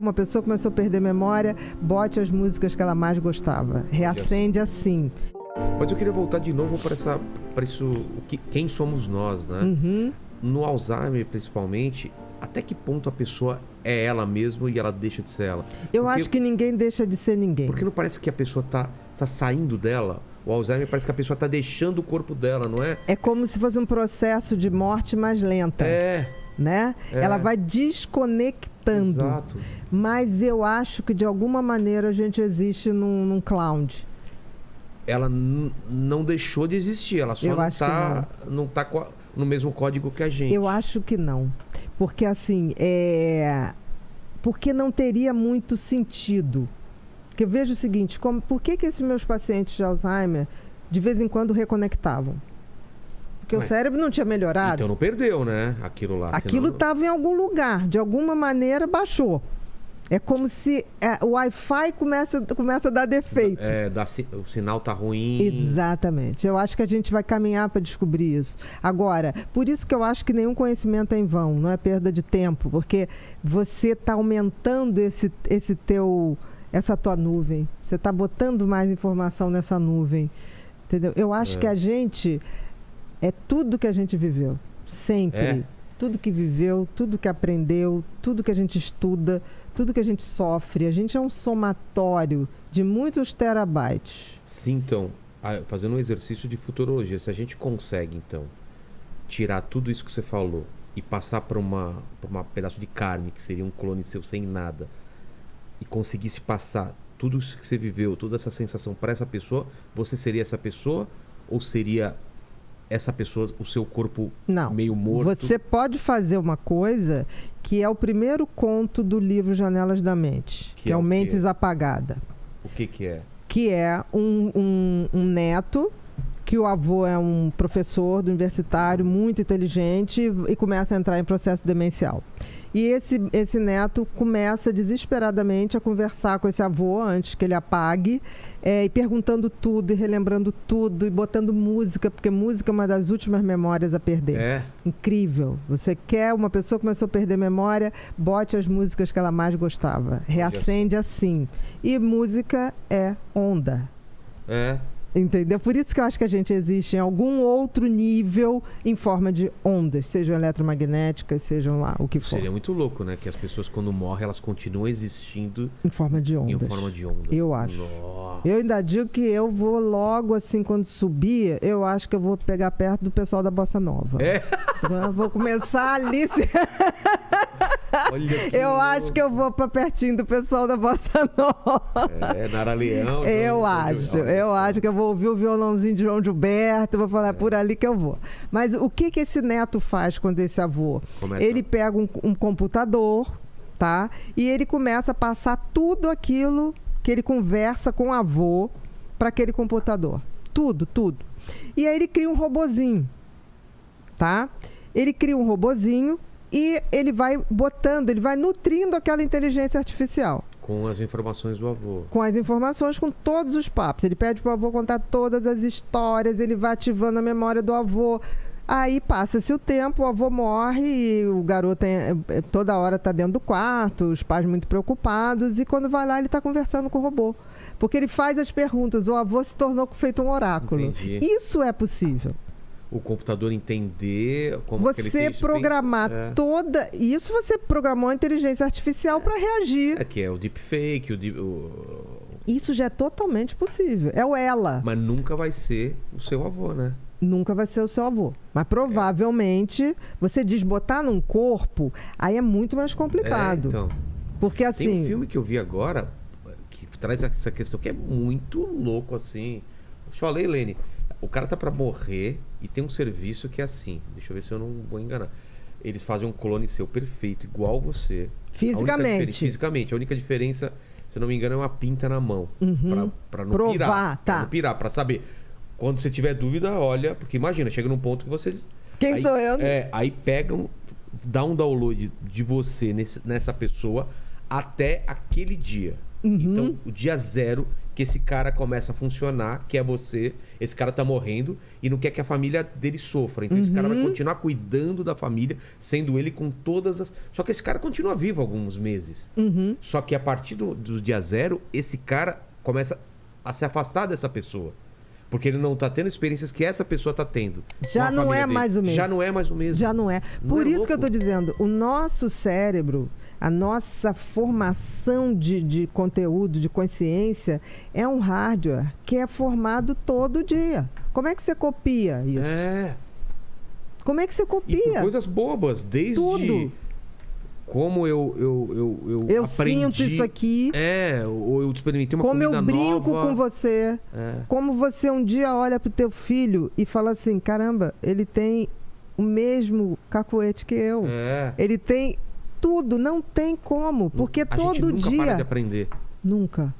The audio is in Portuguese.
Uma pessoa começou a perder memória, bote as músicas que ela mais gostava. Reacende assim. Mas eu queria voltar de novo para isso, quem somos nós, né? Uhum. No Alzheimer, principalmente, até que ponto a pessoa é ela mesma e ela deixa de ser ela? Eu acho que ninguém deixa de ser ninguém. Porque não parece que a pessoa tá saindo dela? O Alzheimer parece que a pessoa tá deixando o corpo dela, não é? É como se fosse um processo de morte mais lenta. Né? Ela vai desconectando. Exato. Mas eu acho que de alguma maneira a gente existe num cloud. Ela não deixou de existir, ela só não tá no mesmo código que a gente. Eu acho que não. Porque assim, porque não teria muito sentido. Porque eu vejo o seguinte, por que esses meus pacientes de Alzheimer de vez em quando reconectavam? Porque o cérebro não tinha melhorado. Então não perdeu, né? Aquilo lá. Aquilo estava em algum lugar. De alguma maneira baixou. É como se o Wi-Fi começa a dar defeito. O sinal tá ruim. Exatamente. Eu acho que a gente vai caminhar para descobrir isso. Agora, por isso que eu acho que nenhum conhecimento é em vão, não é perda de tempo. Porque você está aumentando essa tua nuvem. Você está botando mais informação nessa nuvem. Entendeu? Eu acho que a gente... É tudo que a gente viveu, sempre. Tudo que viveu, tudo que aprendeu, tudo que a gente estuda, tudo que a gente sofre. A gente é um somatório de muitos terabytes. Sim, então, fazendo um exercício de futurologia, se a gente consegue, então, tirar tudo isso que você falou e passar para uma pedaço de carne, que seria um clone seu sem nada, e conseguisse passar tudo isso que você viveu, toda essa sensação para essa pessoa, você seria essa pessoa ou seria... essa pessoa, o seu corpo meio morto? Você pode fazer uma coisa que é o primeiro conto do livro Janelas da Mente, que é o Mentes Apagada. O que é? Que é um neto, que o avô é um professor do universitário muito inteligente e começa a entrar em processo demencial. E esse neto começa desesperadamente a conversar com esse avô antes que ele apague, e perguntando tudo, e relembrando tudo, e botando música, porque música é uma das últimas memórias a perder. Incrível. Você quer uma pessoa que começou a perder memória, bote as músicas que ela mais gostava. Reacende assim. E música é onda. Entendeu? Por isso que eu acho que a gente existe em algum outro nível em forma de ondas, sejam eletromagnéticas, sejam lá o que for. Seria muito louco, né? Que as pessoas, quando morrem, elas continuam existindo em forma de ondas. Eu acho. Nossa. Eu ainda digo que eu vou logo assim, quando subir, eu acho que eu vou pegar perto do pessoal da Bossa Nova. Eu vou começar ali. Eu acho que eu vou para pertinho do pessoal da Bossa Nova. Nara Leão. Eu acho que eu vou ouvir o violãozinho de João Gilberto, vou falar por ali que eu vou. Mas o que esse neto faz quando esse avô? Ele pega um computador, tá? E ele começa a passar tudo aquilo que ele conversa com o avô para aquele computador. Tudo. E aí ele cria um robozinho, tá? Ele cria um robozinho e ele vai ele vai nutrindo aquela inteligência artificial. Com as informações do avô. Com as informações, com todos os papos. Ele pede para o avô contar todas as histórias, ele vai ativando a memória do avô. Aí passa-se o tempo, o avô morre e o garoto toda hora está dentro do quarto, os pais muito preocupados, e quando vai lá ele está conversando com o robô. Porque ele faz as perguntas, o avô se tornou feito um oráculo. Entendi. Isso é possível. O computador entender como você programar toda... Isso você programou a inteligência artificial para reagir. Que é o deepfake, Isso já é totalmente possível. É o ela. Mas nunca vai ser o seu avô, né? Nunca vai ser o seu avô. Mas provavelmente, você diz botar num corpo, aí é muito mais complicado. Então. Porque assim... Tem um filme que eu vi agora que traz essa questão que é muito louco, assim. Eu te falei, Lene, o cara tá pra morrer e tem um serviço que é assim. Deixa eu ver se eu não vou enganar. Eles fazem um clone seu perfeito, igual você. Fisicamente. A única diferença, se eu não me engano, é uma pinta na mão. Pra não pirar. Pra não pirar, pra saber. Quando você tiver dúvida, olha. Porque imagina, chega num ponto que você... Quem sou eu? Aí pegam, dá um download de você nessa pessoa até aquele dia. Então, o dia zero que esse cara começa a funcionar, que é você, esse cara tá morrendo e não quer que a família dele sofra. Então, esse cara vai continuar cuidando da família, sendo ele com todas as... Só que esse cara continua vivo alguns meses. Só que a partir do dia zero, esse cara começa a se afastar dessa pessoa. Porque ele não tá tendo experiências que essa pessoa tá tendo. Já não é mais o mesmo. Já não é mais o mesmo. Já não é. Por isso que eu tô dizendo, o nosso cérebro, a nossa formação de conteúdo, de consciência, é um hardware que é formado todo dia. Como é que você copia isso? Como é que você copia? E por coisas bobas, desde... Tudo. Como eu aprendi... sinto isso aqui. Ou eu experimentei uma como comida nova. Como eu brinco com você. Como você um dia olha pro teu filho e fala assim, caramba, ele tem o mesmo cacuete que eu. Ele tem tudo, não tem como. Porque todo dia... A gente nunca dia... para de aprender. Nunca.